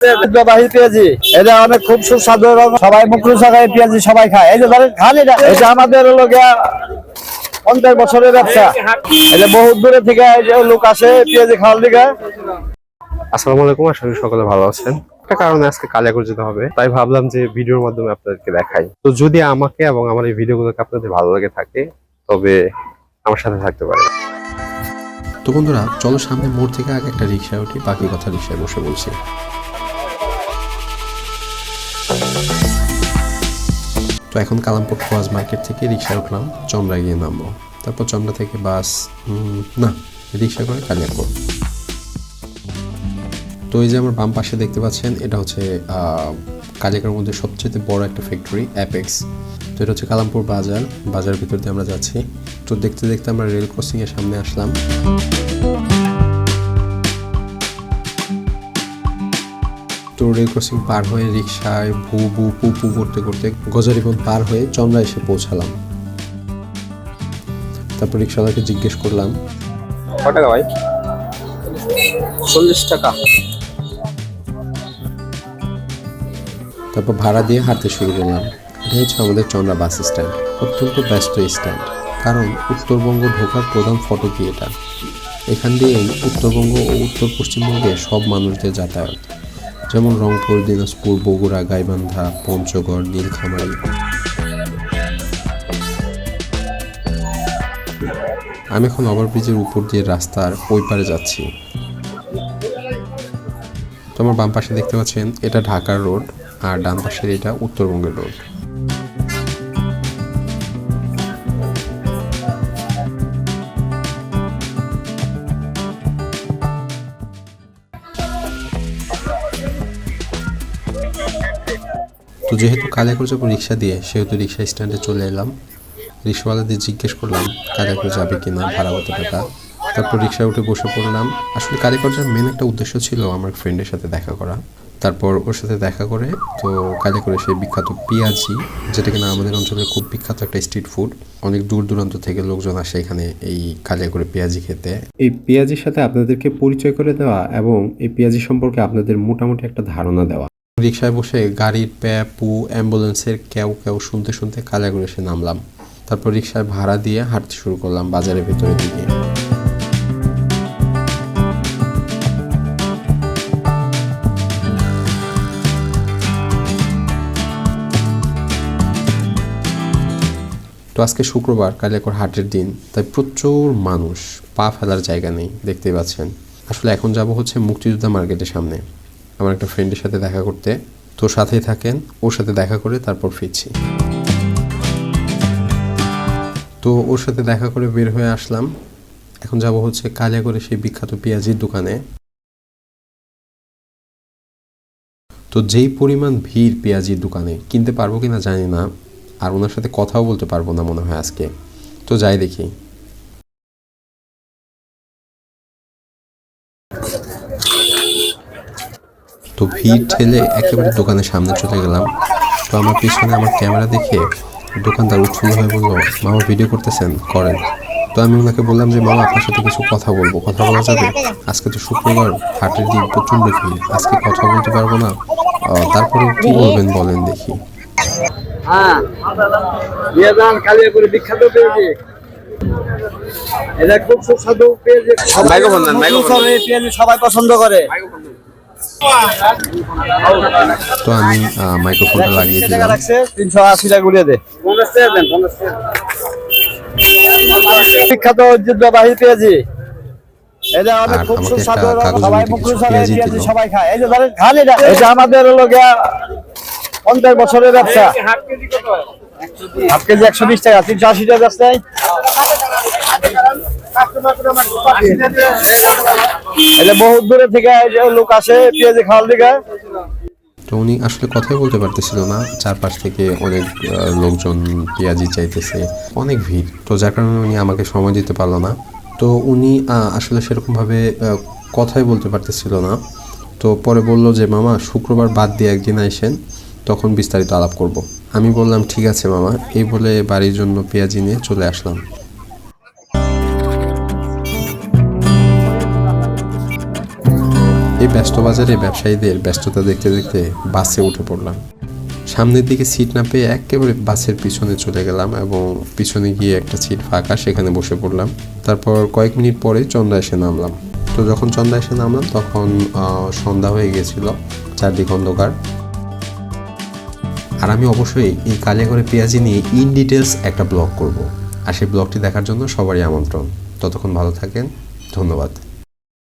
ঐতিহ্যবাহী পেঁয়াজি, এটা অনেক খুব সুস্বাদু এবং সবাই মুখরোচা পেঁয়াজি সবাই খায়। এই যে ধরেন খান এটা আমাদের হলো গিয়া 50 বছরের ব্যবসা। এই যে বহুত দূরে থেকে এই যে লোক আসে পেঁয়াজি খাওয়ার দিকে। আসসালামু আলাইকুম, আশা করি সকলে ভালো আছেন। একটা কারণে আজকে কালিয়াকৈর যেতে হবে, তাই ভাবলাম যে ভিডিওর মাধ্যমে আপনাদেরকে দেখাই। তো যদি আমাকে এবং আমার এই ভিডিওগুলোকে আপনাদের ভালো লাগে থাকে, তবে আমার সাথে থাকতে পারেন। তো বন্ধুরা, চলো সামনে মোড় থেকে আগে একটা রিক্সায় উঠি, বাকি কথা রিক্সায় বসে বলছি। তো এখন কালামপুর খোয়াজ মার্কেট থেকে রিক্সায় উঠলাম, চন্দ্রা গিয়ে নামবো। তারপর চন্দ্রা থেকে বাস না রিক্সা করে কালিয়াকৈর। তো এই যে আমার বাম পাশে দেখতে পাচ্ছেন, এটা হচ্ছে কালিয়াকৈরের মধ্যে সবচেয়ে বড় একটা ফ্যাক্টরি অ্যাপেক্স। তো এটা হচ্ছে কালামপুর বাজার, বাজারের ভিতর দিয়ে আমরা যাচ্ছি। তো দেখতে দেখতে আমরা রেল ক্রসিং এর সামনে আসলাম। তো রেল ক্রসিং পার হয়ে রিক্সায় ভু ভু পু পু করতে করতে গজারিবন পার হয়ে চন্দ্রা এসে পৌঁছালাম। তারপর রিক্সাওয়ালাকে জিজ্ঞেস করলাম, কত টাকা ভাই? 40 টাকা। তারপর ভাড়া দিয়ে হাঁটতে শুরু করলাম। এটা হচ্ছে আমাদের চন্দ্রা বাস স্ট্যান্ড, অত্যন্ত ব্যস্ত স্ট্যান্ড, কারণ উত্তরবঙ্গ ঢোকার প্রধান ফটকই এটা। এখান দিয়ে উত্তরবঙ্গ ও উত্তর পশ্চিমবঙ্গে সব মানুষদের যাতায়াত, যেমন রংপুর, দিনাজপুর, বগুড়া, গাইবান্ধা, পঞ্চগড়, নীলফামারী। আমি এখন ওভারব্রিজের উপর দিয়ে রাস্তার ওই পারে যাচ্ছি। তোমার বাম পাশে দেখতে পাচ্ছেন, এটা ঢাকার রোড, আর ডান পাশের এটা উত্তরবঙ্গের রোড। তো যেহেতু কালিয়াকৈর যাবো রিক্সা দিয়ে, সেহেতু রিক্সা স্ট্যান্ডে চলে এলাম। রিক্সাওয়ালাদের জিজ্ঞেস করলাম কালিয়াকৈর যাবে কিনা, ভাড়া কত টাকা। তারপর রিক্সায় উঠে বসে পড়লাম। আসলে কালিয়াকৈর যাওয়ার মেন একটা উদ্দেশ্য ছিল আমার ফ্রেন্ডের সাথে দেখা করা। তারপর ওর সাথে দেখা করে তো কালিয়াকৈরের সেই বিখ্যাত পেঁয়াজি, যেটা কিনা আমাদের অঞ্চলে খুব বিখ্যাত একটা স্ট্রিট ফুড, অনেক দূর দূরান্ত থেকে লোকজন আসে এখানে এই কালিয়াকৈরে পেঁয়াজি খেতে। এই পেঁয়াজির সাথে আপনাদেরকে পরিচয় করে দেওয়া এবং এই পেঁয়াজি সম্পর্কে আপনাদের মোটামুটি একটা ধারণা দেওয়া। রিক্সায় বসে গাড়ির প্যা পু অ্যাম্বুলেন্সের কেউ কেউ শুনতে শুনতে কালিয়াকৈর এসে নামলাম। তারপর রিক্সায় ভাড়া দিয়ে হাঁটতে শুরু করলাম বাজারের ভেতরের দিকে। তো আজকে শুক্রবার, কালিয়াকৈর হাটের দিন, তাই প্রচুর মানুষ, পা ফেলার জায়গা নেই, দেখতেই পাচ্ছেন। আসলে এখন যাব হচ্ছে মুক্তিযোদ্ধা মার্কেটের সামনে আমার একটা ফ্রেন্ডের সাথে দেখা করতে। তো সাথেই থাকেন, ওর সাথে দেখা করে তারপর ফিরছি। তো ওর সাথে দেখা করে বের হয়ে আসলাম। এখন যাব হচ্ছে কালিয়াকৈরের সেই বিখ্যাত পেঁয়াজির দোকানে। তো যেই পরিমাণ ভিড় পেঁয়াজির দোকানে, কিনতে পারবো কিনা জানি না, আর ওনার সাথে কথাও বলতে পারবো না মনে হয় আজকে। তো যাই দেখি। তো ভিড় ঠেলে একেবারে দোকানের সামনে চলে গেলাম। তো আমার পিছনে আমার ক্যামেরা দেখে দোকানদার উৎফুল্ল হয়ে বললো, মামা ভিডিও করতেছেন, করেন। তো আমি ওনাকে বললাম যে মামা, আপনার সাথে কিছু কথা বলবো, কথা বলা যাবে? আজকে তো শুক্রবার, হাটের দিন, প্রচণ্ড ভিড়, আজকে কথা বলতে পারবো না। তারপরেও কি বলবেন বলেন দেখি। হ্যাঁ, কালিয়াকৈর বিখ্যাত পেঁয়াজি, এটা খুব সুস্বাদু পেঁয়াজি। পেঁয়াজি সবাই পছন্দ করে। তো আমি মাইক্রোফোনটা লাগিয়ে দিলাম। 380 টাকা গুলিয়ে দে। বিখ্যাত ঐতিহ্যবাহী পেঁয়াজি, এটা অনেক খুব সুস্বাদু এবং সবাই মুখরোচা পেঁয়াজি সবাই খায়। এই যে ধরেন খান এটা আমাদের হলো গিয়া 50 বছরের ব্যবসা। হাফ কেজি 120 টাকা, 380 টাকা ব্যবসা। এটা বহুত দূরে থেকে লোক আসে পেঁয়াজি খাওয়ার দিকে। তো উনি আসলে কথাই বলতে পারতেছিল না, চারপাশ থেকে অনেক লোকজন পেঁয়াজি চাইতেছে, অনেক ভিড়। তো যার কারণে উনি আমাকে সময় দিতে পারলো না। তো উনি আসলে সেরকমভাবে কথাই বলতে পারতেছিল না। তো পরে বলল যে মামা, শুক্রবার বাদ দিয়ে একদিন আইসেন, তখন বিস্তারিত আলাপ করব। আমি বললাম ঠিক আছে মামা, এই বলে বাড়ির জন্য পেঁয়াজি নিয়ে চলে আসলাম। এই ব্যস্ত বাজারে ব্যবসায়ীদের ব্যস্ততা দেখতে দেখতে বাসে উঠে পড়লাম। সামনের দিকে সিট না পেয়ে একেবারে বাসের পিছনে চলে গেলাম এবং পিছনে গিয়ে একটা সিট ফাঁকা, সেখানে বসে পড়লাম। তারপর কয়েক মিনিট পরে চন্দা এসে নামলাম। তো যখন চন্দা এসে নামলাম তখন সন্ধ্যা হয়ে গিয়েছিল, চারদিক অন্ধকার। আর আমি অবশ্যই এই কালিয়াকৈর পেঁয়াজি নিয়ে ইন ডিটেলস একটা ব্লগ করব, আর সেই ব্লগটি দেখার জন্য সবারই আমন্ত্রণ। ততক্ষণ ভালো থাকেন, ধন্যবাদ।